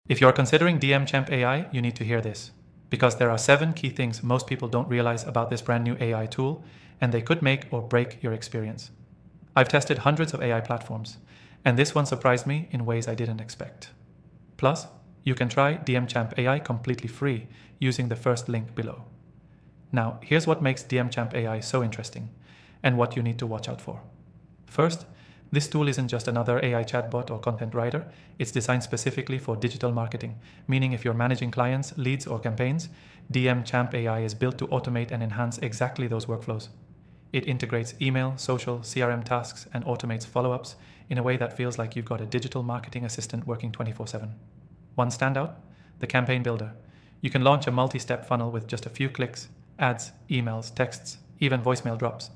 If you're considering DMChamp AI, you need to hear this, because there are 7 key things most people don't realize about this brand new AI tool, and they could make or break your experience. I've tested hundreds of AI platforms, and this one surprised me in ways I didn't expect. Plus, you can try DMChamp AI completely free using the first link below. Now, here's what makes DMChamp AI so interesting, and what you need to watch out for. First, this tool isn't just another AI chatbot or content writer, it's designed specifically for digital marketing, meaning if you're managing clients, leads, or campaigns, DMChamp AI is built to automate and enhance exactly those workflows. It integrates email, social, CRM tasks, and automates follow-ups in a way that feels like you've got a digital marketing assistant working 24/7. One standout? The Campaign Builder. You can launch a multi-step funnel with just a few clicks, ads, emails, texts, even voicemail drops.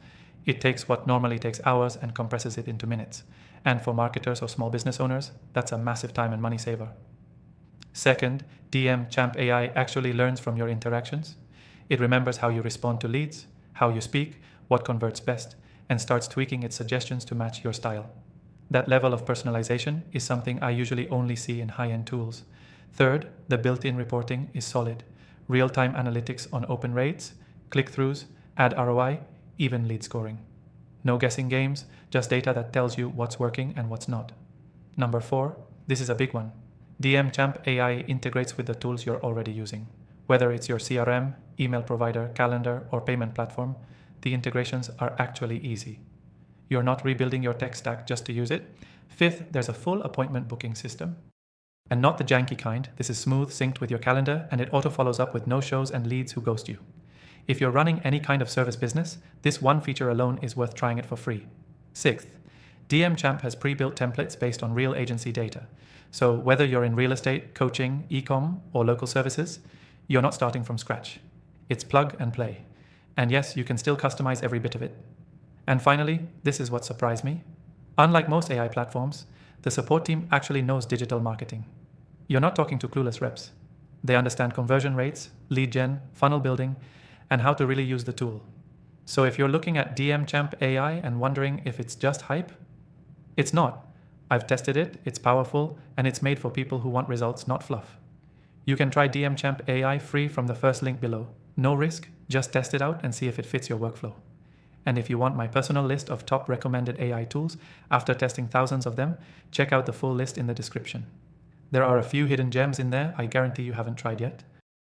It takes what normally takes hours and compresses it into minutes. And for marketers or small business owners, that's a massive time and money saver. Second, DMChamp AI actually learns from your interactions. It remembers how you respond to leads, how you speak, what converts best, and starts tweaking its suggestions to match your style. That level of personalization is something I usually only see in high-end tools. Third, the built-in reporting is solid. Real-time analytics on open rates, click-throughs, ad ROI, even lead scoring. No guessing games, just data that tells you what's working and what's not. Number 4, this is a big one. DMChamp AI integrates with the tools you're already using. Whether it's your CRM, email provider, calendar, or payment platform, the integrations are actually easy. You're not rebuilding your tech stack just to use it. Fifth, there's a full appointment booking system. And not the janky kind. This is smooth, synced with your calendar, and it auto follows up with no-shows and leads who ghost you. If you're running any kind of service business, this one feature alone is worth trying it for free. Sixth, DMChamp has pre-built templates based on real agency data. So whether you're in real estate, coaching, e-com, or local services, you're not starting from scratch. It's plug and play. And yes, you can still customize every bit of it. And finally, this is what surprised me. Unlike most AI platforms, the support team actually knows digital marketing. You're not talking to clueless reps. They understand conversion rates, lead gen, funnel building, and how to really use the tool. So if you're looking at DMChamp AI and wondering if it's just hype, it's not. I've tested it, it's powerful, and it's made for people who want results, not fluff. You can try DMChamp AI free from the first link below. No risk, just test it out and see if it fits your workflow. And if you want my personal list of top recommended AI tools after testing thousands of them, check out the full list in the description. There are a few hidden gems in there I guarantee you haven't tried yet.